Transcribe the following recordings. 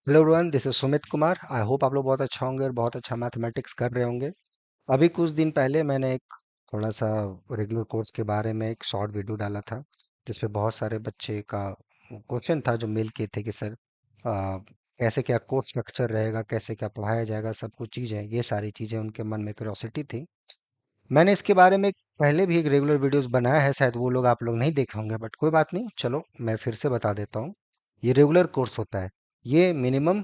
Hello everyone, this is Sumit Kumar. I hope आप लोग बहुत अच्छा होंगे और बहुत अच्छा मैथमेटिक्स कर रहे होंगे। अभी कुछ दिन पहले मैंने एक थोड़ा सा रेगुलर कोर्स के बारे में एक शॉर्ट वीडियो डाला था, जिसपे बहुत सारे बच्चे का क्वेश्चन था जो मेल किए थे कि सर कैसे क्या कोर्स स्ट्रक्चर रहेगा, कैसे क्या पढ़ाया जाएगा, सब कुछ चीज़ें, ये सारी चीज़ें उनके मन में क्यूरियोसिटी थी। मैंने इसके बारे में पहले भी एक रेगुलर वीडियोस बनाया है, शायद वो लोग आप लोग नहीं देखे होंगे, बट कोई बात नहीं, चलो मैं फिर से बता देता हूँ। ये रेगुलर कोर्स होता है। ये मिनिमम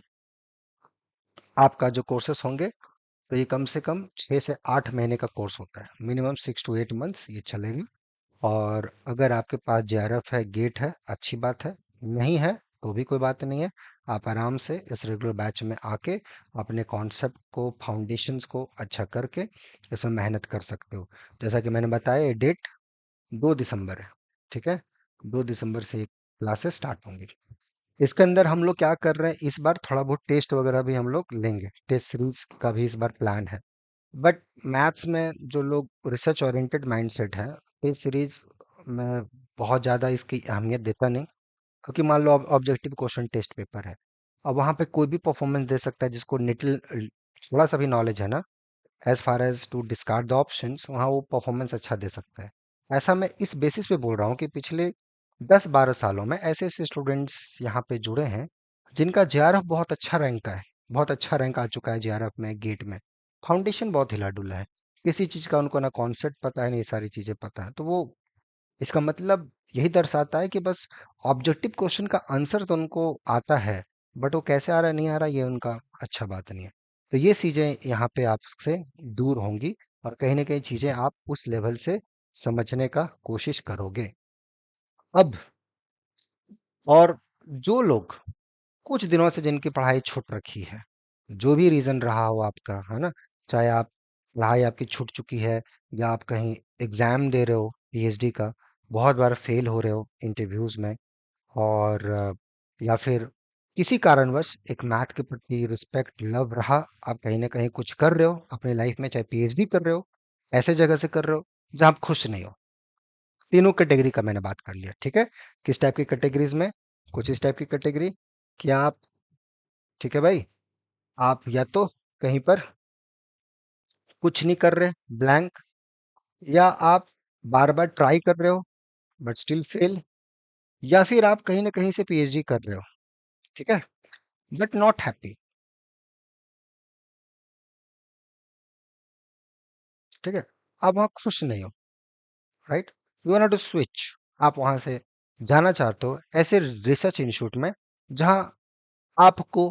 आपका जो कोर्सेस होंगे, तो ये कम से कम 6 से 8 महीने का कोर्स होता है। मिनिमम 6 to 8 months ये चलेगा। और अगर आपके पास जेआरएफ है, गेट है, अच्छी बात है। नहीं है तो भी कोई बात नहीं है। आप आराम से इस रेगुलर बैच में आके अपने कॉन्सेप्ट को, फाउंडेशंस को अच्छा करके इसमें मेहनत कर सकते हो। जैसा कि मैंने बताया, ये डेट 2 दिसंबर है। ठीक है, 2 दिसंबर से ये क्लासेस स्टार्ट होंगी। इसके अंदर हम लोग क्या कर रहे हैं, इस बार थोड़ा बहुत टेस्ट वगैरह भी हम लोग लेंगे। टेस्ट सीरीज का भी इस बार प्लान है। बट मैथ्स में जो लोग रिसर्च ओरिएंटेड माइंडसेट है, टेस्ट सीरीज में बहुत ज़्यादा इसकी अहमियत देता नहीं। क्योंकि मान लो ऑब्जेक्टिव क्वेश्चन टेस्ट पेपर है, अब वहाँ पे कोई भी परफॉर्मेंस दे सकता है जिसको निटिल थोड़ा सा भी नॉलेज है ना, as far as to discard the options, वहाँ वो परफॉर्मेंस अच्छा दे सकता है। ऐसा मैं इस बेसिस पे बोल रहा हूँ कि पिछले 10-12 सालों में ऐसे ऐसे स्टूडेंट्स यहाँ पे जुड़े हैं जिनका जेआरएफ बहुत अच्छा रैंक का है। बहुत अच्छा रैंक आ चुका है जेआरएफ में, गेट में। फाउंडेशन बहुत हिला डुला है। किसी चीज़ का उनको ना कॉन्सेप्ट पता है, नहीं सारी चीज़ें पता है। तो वो, इसका मतलब यही दर्शाता है कि बस ऑब्जेक्टिव क्वेश्चन का आंसर तो उनको आता है, बट वो कैसे आ रहा है, नहीं आ रहा, ये उनका अच्छा बात नहीं है। तो ये चीजें यहाँ पे आपसे दूर होंगी, और कहीं ना कहीं चीजें आप उस लेवल से समझने का कोशिश करोगे। अब, और जो लोग कुछ दिनों से जिनकी पढ़ाई छूट रखी है, जो भी रीजन रहा हो आपका, है ना, चाहे आप पढ़ाई आपकी छूट चुकी है, या आप कहीं एग्जाम दे रहे हो पीएचडी का, बहुत बार फेल हो रहे हो इंटरव्यूज में, और या फिर किसी कारणवश एक मैथ के प्रति रिस्पेक्ट, लव रहा, आप कहीं ना कहीं कुछ कर रहे हो अपनी लाइफ में, चाहे पीएचडी कर रहे हो, ऐसे जगह से कर रहे हो जहां आप खुश नहीं हो। तीनों कैटेगरी का मैंने बात कर लिया। ठीक है, किस टाइप की कैटेगरीज में, कुछ इस टाइप की कैटेगरी कि आप, ठीक है भाई, आप या तो कहीं पर कुछ नहीं कर रहे, ब्लैंक, या आप बार बार ट्राई कर रहे हो बट स्टिल फेल, या फिर आप कहीं ना कहीं से पीएचडी कर रहे हो, ठीक है, बट नॉट हैप्पी। ठीक है, आप वहां खुश नहीं हो, right, you want to switch, आप वहां से जाना चाहते हो ऐसे रिसर्च इंस्टीट्यूट में जहां आपको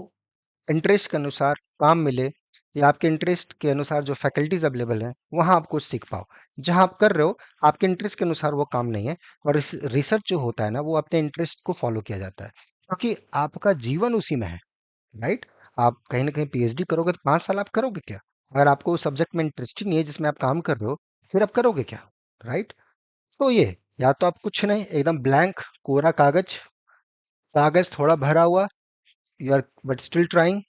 इंटरेस्ट के अनुसार काम मिले, या आपके इंटरेस्ट के अनुसार जो फैकल्टीज अवेलेबल हैं वहां आप कुछ सीख पाओ। जहां आप कर रहे हो, आपके इंटरेस्ट के अनुसार वो काम नहीं है। और रिसर्च जो होता है ना, वो अपने इंटरेस्ट को फॉलो किया जाता है, क्योंकि आपका जीवन उसी में है, राइट। आप कहीं ना कहीं पीएचडी करोगे तो 5 साल आप करोगे क्या? अगर आपको उस सब्जेक्ट में इंटरेस्ट ही नहीं है जिसमें आप काम कर रहे हो, फिर आप करोगे क्या, राइट। तो ये, या तो आप कुछ नहीं, एकदम ब्लैंक, कोरा कागज, कागज थोड़ा भरा हुआ, you are but still trying,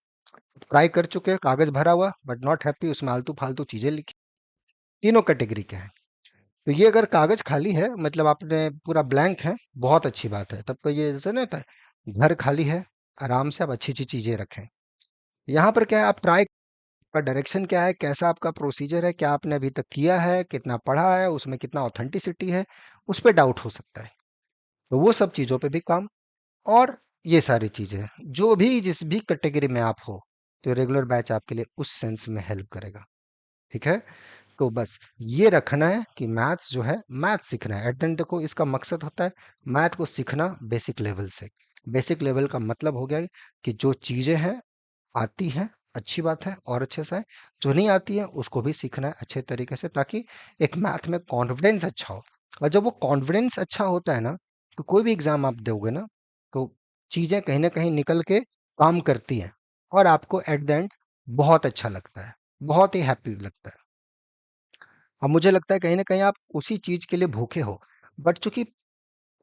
try कर चुके हैं, कागज भरा हुआ बट नॉट हैप्पी, उसमें आलतू फालतू चीजें लिखी। तीनों कैटेगरी के हैं। तो ये अगर कागज खाली है, मतलब आपने पूरा ब्लैंक है, बहुत अच्छी बात है। तब तो ये जैसे ना होता है, घर खाली है, आराम से आप अच्छी अच्छी चीजें रखें। यहाँ पर क्या है, आप ट्राई का डायरेक्शन क्या है, कैसा आपका प्रोसीजर है, क्या आपने अभी तक किया है, कितना पढ़ा है, उसमें कितना ऑथेंटिसिटी है, उस पर डाउट हो सकता है। तो वो सब चीजों पे भी काम। और ये सारी चीजें, जो भी जिस भी कैटेगरी में आप हो, तो रेगुलर बैच आपके लिए उस सेंस में हेल्प करेगा। ठीक है, तो बस ये रखना है कि मैथ्स जो है, मैथ सीखना है। एट द एंड देखो, इसका मकसद होता है मैथ को सीखना बेसिक लेवल से। बेसिक लेवल का मतलब हो गया कि जो चीजें हैं आती हैं, अच्छी बात है, और अच्छे से है। जो नहीं आती है उसको भी सीखना है अच्छे तरीके से, ताकि एक मैथ में कॉन्फिडेंस अच्छा हो। और जब वो कॉन्फिडेंस अच्छा होता है ना, तो कोई भी एग्जाम आप दोगे ना, तो चीजें कहीं ना कहीं निकल के काम करती हैं, और आपको एट द एंड बहुत अच्छा लगता है, बहुत ही हैप्पी लगता है। अब मुझे लगता है कहीं ना कहीं आप उसी चीज के लिए भूखे हो, बट चूंकि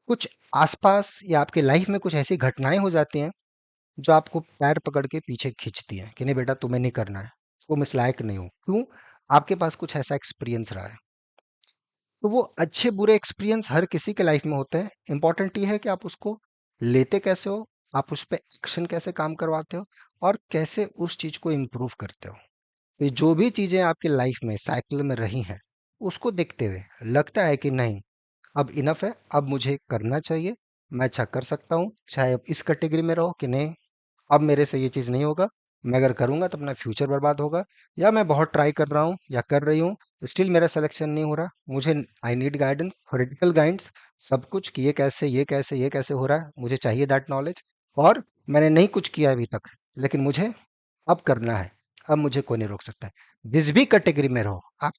कुछ आसपास या आपके लाइफ में कुछ ऐसी घटनाएं हो जाती हैं जो आपको पैर पकड़ के पीछे खींचती हैं कि नहीं बेटा, तुम्हें नहीं करना है, तुम इस लायक नहीं हो। क्यों? आपके पास कुछ ऐसा एक्सपीरियंस रहा है। तो वो अच्छे बुरे एक्सपीरियंस हर किसी के लाइफ में होते हैं। इंपॉर्टेंट ये है कि आप उसको लेते कैसे हो, आप उस पे एक्शन कैसे काम करवाते हो और कैसे उस चीज को इम्प्रूव करते हो। ये जो भी चीजें आपकी लाइफ में साइकिल में रही हैं, उसको देखते हुए लगता है कि नहीं, अब इनफ है, अब मुझे करना चाहिए, मैं अच्छा कर सकता हूँ, चाहे अब इस कैटेगरी में रहो कि नहीं, अब मेरे से ये चीज़ नहीं होगा, मैं अगर करूँगा तो अपना फ्यूचर बर्बाद होगा, या मैं बहुत ट्राई कर रहा हूँ या कर रही हूँ, स्टिल मेरा सिलेक्शन नहीं हो रहा, मुझे I need guidance, theoretical guidance, सब कुछ कि ये कैसे ये कैसे ये कैसे हो रहा है, मुझे चाहिए दैट नॉलेज। और मैंने नहीं कुछ किया अभी तक, लेकिन मुझे अब करना है, अब मुझे कोई नहीं रोक सकता है। जिस भी कैटेगरी में रहो आप,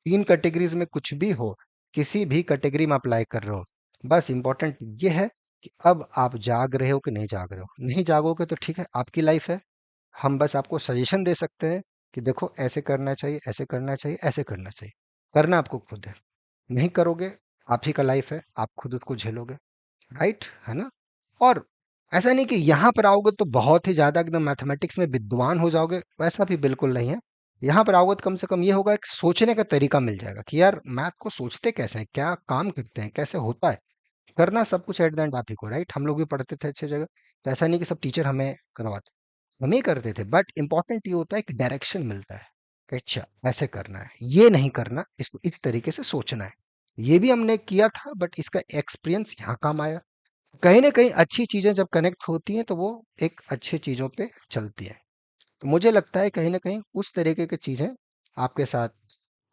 तीन कैटेगरीज में कुछ भी हो, किसी भी कैटेगरी में अप्लाई कर रहे हो, बस इंपॉर्टेंट ये है कि अब आप जाग रहे हो कि नहीं जाग रहे हो। नहीं जागोगे तो ठीक है, आपकी लाइफ है, हम बस आपको सजेशन दे सकते हैं कि देखो ऐसे करना चाहिए, ऐसे करना चाहिए, ऐसे करना चाहिए। करना आपको खुद है, नहीं करोगे, आप ही का लाइफ है, आप खुद उसको झेलोगे। राइट है ना। और ऐसा नहीं कि यहाँ पर आओगे तो बहुत ही ज्यादा एकदम मैथमेटिक्स में विद्वान हो जाओगे, वैसा भी बिल्कुल नहीं है। यहाँ पर आओगे तो कम से कम ये होगा, एक सोचने का तरीका मिल जाएगा कि यार मैथ को सोचते कैसे हैं, क्या काम करते हैं, कैसे होता है। करना सब कुछ एट द एंड आप ही को, राइट। हम लोग भी पढ़ते थे अच्छी जगह, तो ऐसा नहीं कि सब टीचर हमें करवाते, हम ही करते थे, बट इंपॉर्टेंट ये होता है कि डायरेक्शन मिलता है कि अच्छा ऐसे करना है, ये नहीं करना, इसको इस तरीके से सोचना है। ये भी हमने किया था, बट इसका एक्सपीरियंस यहाँ काम आया। कहीं ना कहीं अच्छी चीजें जब कनेक्ट होती हैं तो वो एक अच्छी चीजों पे चलती है। तो मुझे लगता है कहीं ना कहीं उस तरीके की चीजें आपके साथ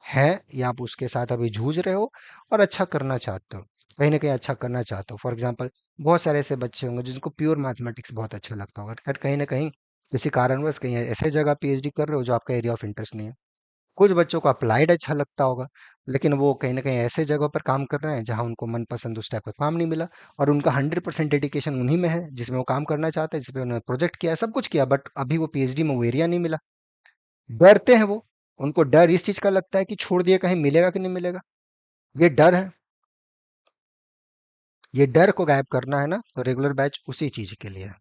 है, या आप उसके साथ अभी जूझ रहे हो और अच्छा करना चाहते हो, कहीं ना कहीं अच्छा करना चाहते हो। फॉर एग्जांपल, बहुत सारे ऐसे बच्चे होंगे जिनको प्योर मैथमेटिक्स बहुत अच्छा लगता होगा, बट कहीं ना कहीं किसी कारणवश कहीं ऐसे जगह पीएचडी कर रहे हो जो आपका एरिया ऑफ इंटरेस्ट नहीं है। कुछ बच्चों को अप्लाइड अच्छा लगता होगा, लेकिन वो कहीं ना कहीं ऐसे जगह पर काम कर रहे हैं जहां उनको मनपसंद उस टाइप का काम नहीं मिला, और उनका 100% डेडिकेशन उन्हीं में है जिसमें वो काम करना चाहते हैं, जिसमें उन्होंने प्रोजेक्ट किया, सब कुछ किया, बट अभी वो पीएचडी में वो एरिया नहीं मिला। डरते हैं वो, उनको डर इस चीज का लगता है कि छोड़ दिए कहीं मिलेगा कि नहीं मिलेगा। ये डर है, ये डर को गायब करना है ना, तो रेगुलर बैच उसी चीज के लिए है।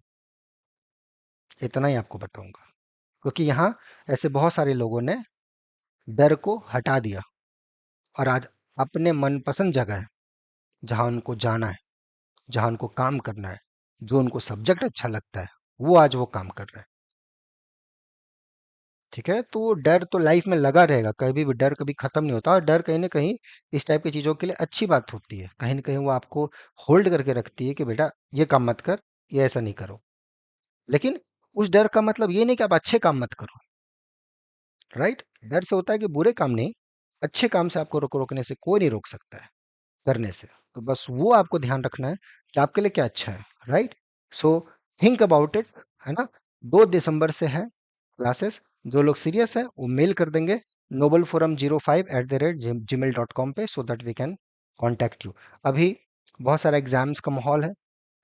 इतना ही आपको बताऊंगा, क्योंकि यहाँ ऐसे बहुत सारे लोगों ने डर को हटा दिया, और आज अपने मनपसंद जगह है जहां उनको जाना है, जहां उनको काम करना है, जो उनको सब्जेक्ट अच्छा लगता है, वो आज वो काम कर रहे हैं। ठीक है, तो वो डर तो लाइफ में लगा रहेगा, कभी भी डर कभी खत्म नहीं होता, और डर कहीं ना कहीं इस टाइप की चीजों के लिए अच्छी बात होती है, कहीं ना कहीं वो आपको होल्ड करके रखती है कि बेटा ये काम मत कर, ये ऐसा नहीं करो। लेकिन उस डर का मतलब ये नहीं कि आप अच्छे काम मत करो, राइट। डर से होता है कि बुरे काम नहीं, अच्छे काम से आपको रोकने से कोई नहीं रोक सकता है, करने से। तो बस वो आपको ध्यान रखना है कि आपके लिए क्या अच्छा है, right. So think about it, है ना। 2 दिसंबर से है क्लासेस, जो लोग सीरियस है वो मेल कर देंगे noble forum05@gmail.com पे, so that we can contact you. अभी बहुत सारा एग्जाम्स का माहौल है,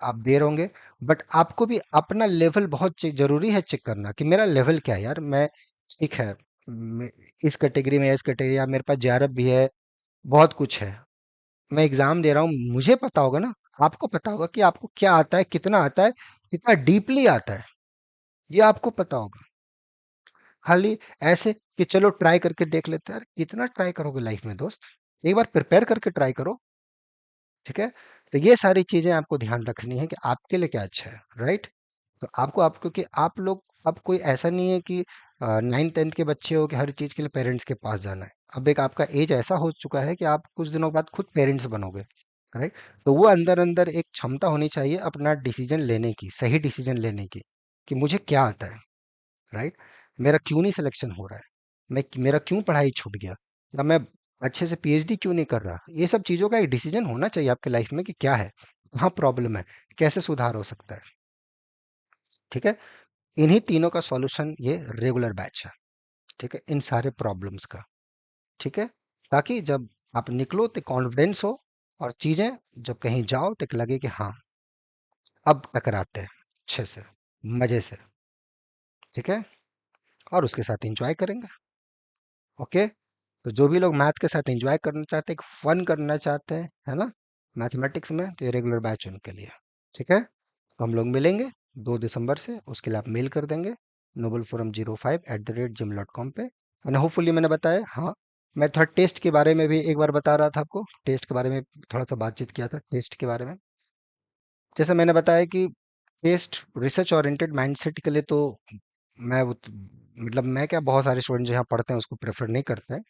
आप दे रहे होंगे, बट आपको भी अपना लेवल बहुत जरूरी है चेक करना कि मेरा लेवल क्या है यार। मैं ठीक है, मैं इस कैटेगरी में, इस कैटेगरी, या मेरे पास जेआरएफ भी है, बहुत कुछ है, मैं एग्जाम दे रहा हूँ, मुझे पता होगा ना, आपको पता होगा कि आपको क्या आता है, कितना आता है, कितना डीपली आता है, ये आपको पता होगा। खाली ऐसे कि चलो ट्राई करके देख लेते हैं, यार कितना ट्राई करोगे लाइफ में दोस्त, एक बार प्रिपेयर करके ट्राई करो। ठीक है, तो ये सारी चीजें आपको ध्यान रखनी है कि आपके लिए क्या अच्छा है, राइट। तो आपको आपको कि आप लोग, अब कोई ऐसा नहीं है कि 9th 10th के बच्चे हो कि हर चीज के लिए पेरेंट्स के पास जाना है। अब एक आपका एज ऐसा हो चुका है कि आप कुछ दिनों बाद खुद पेरेंट्स बनोगे, राइट। तो वो अंदर अंदर एक क्षमता होनी चाहिए अपना डिसीजन लेने की, सही डिसीजन लेने की, कि मुझे क्या आता है, राइट। मेरा क्यों नहीं सिलेक्शन हो रहा है, मैं मेरा क्यों पढ़ाई छूट गया, या मैं अच्छे से पीएचडी क्यों नहीं कर रहा। ये सब चीज़ों का एक डिसीजन होना चाहिए आपके लाइफ में कि क्या है, कहाँ प्रॉब्लम है, कैसे सुधार हो सकता है। ठीक है, इन्हीं तीनों का सॉल्यूशन ये रेगुलर बैच है। ठीक है, इन सारे प्रॉब्लम्स का। ठीक है, ताकि जब आप निकलो तो कॉन्फिडेंस हो, और चीज़ें जब कहीं जाओ तो एक लगे कि हाँ अब टकराते हैं अच्छे से, मज़े से। ठीक है, और उसके साथ एंजॉय करेंगे। ओके, तो जो भी लोग मैथ के साथ एंजॉय करना चाहते हैं, फन करना चाहते हैं, है ना, मैथमेटिक्स में, तो ये रेगुलर बैच उनके लिए। ठीक है, तो हम लोग मिलेंगे 2 दिसंबर से, उसके लिए आप मेल कर देंगे noble4m05@gmail.com पे। एंड होपफुली मैंने बताया, हाँ, मैं थोड़ा टेस्ट के बारे में भी एक बार बता रहा था आपको, टेस्ट के बारे में थोड़ा सा बातचीत किया था टेस्ट के बारे में। जैसे मैंने बताया कि टेस्ट रिसर्च ओरिएंटेड माइंडसेट के लिए तो मैं मतलब मैं क्या, बहुत सारे स्टूडेंट जो यहाँ पढ़ते हैं उसको प्रेफर नहीं करते हैं,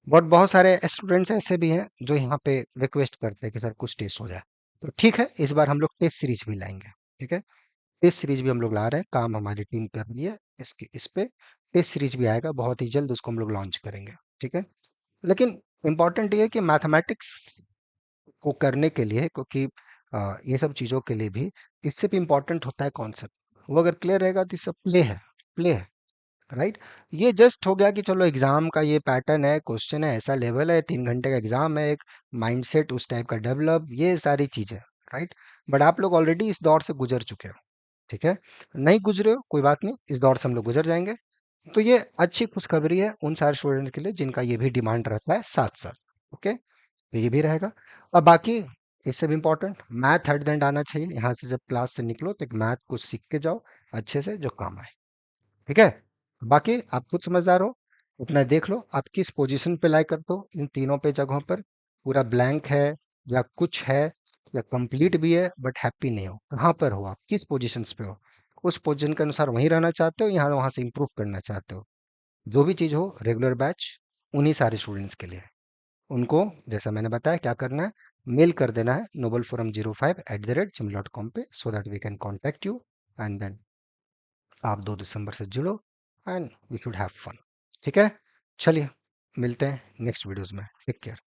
बट बहुत सारे स्टूडेंट्स ऐसे भी हैं जो यहाँ पे रिक्वेस्ट करते हैं कि सर कुछ टेस्ट हो जाए। तो ठीक है, इस बार हम लोग टेस्ट सीरीज भी लाएंगे। ठीक है, टेस्ट सीरीज भी हम लोग ला रहे हैं, काम हमारी टीम कर रही है इसके, इस पे टेस्ट सीरीज भी आएगा बहुत ही जल्द, उसको हम लोग लॉन्च करेंगे। ठीक है, लेकिन इम्पॉर्टेंट ये है कि मैथमेटिक्स को करने के लिए, क्योंकि ये सब चीज़ों के लिए भी इससे भी इम्पोर्टेंट होता है कॉन्सेप्ट। वो अगर क्लियर रहेगा तो इससे प्ले है, राइट। ये जस्ट हो गया कि चलो एग्जाम का ये पैटर्न है, क्वेश्चन है, ऐसा लेवल है, 3 घंटे का एग्जाम है, एक माइंडसेट उस टाइप का डेवलप, ये सारी चीजें, राइट। बट आप लोग ऑलरेडी इस दौर से गुजर चुके हो। ठीक है, नहीं गुजरे हो कोई बात नहीं, इस दौर से हम लोग गुजर जाएंगे। तो ये अच्छी खुशखबरी है उन सारे स्टूडेंट्स के लिए जिनका ये भी डिमांड रहता है 7 साल। ओके, तो ये भी रहेगा। और बाकी इससे भी इम्पोर्टेंट मैथ हेड एंड आना चाहिए, यहाँ से जब क्लास से निकलो तो एक मैथ कुछ सीख के जाओ अच्छे से, जो काम आए। ठीक है, बाकी आप खुद समझदार हो, अपना देख लो आप किस पोजीशन पे लाइक करते हो इन तीनों पे जगहों पर। पूरा ब्लैंक है या कुछ है या कंप्लीट भी है बट हैप्पी नहीं हो, कहाँ पर हो आप, किस पोजीशन पे हो, उस पोजीशन के अनुसार वहीं रहना चाहते हो, यहाँ वहां से इंप्रूव करना चाहते हो। जो भी चीज हो, रेगुलर बैच उन्हीं सारे स्टूडेंट्स के लिए है। उनको जैसा मैंने बताया क्या करना है, मेल कर देना है noble4m05@gmail.com पे, so that we can contact you, and then आप 2 दिसंबर से जुड़ो and we should have fun. ठीक है, चलिए मिलते हैं नेक्स्ट वीडियोस में, टेक केयर।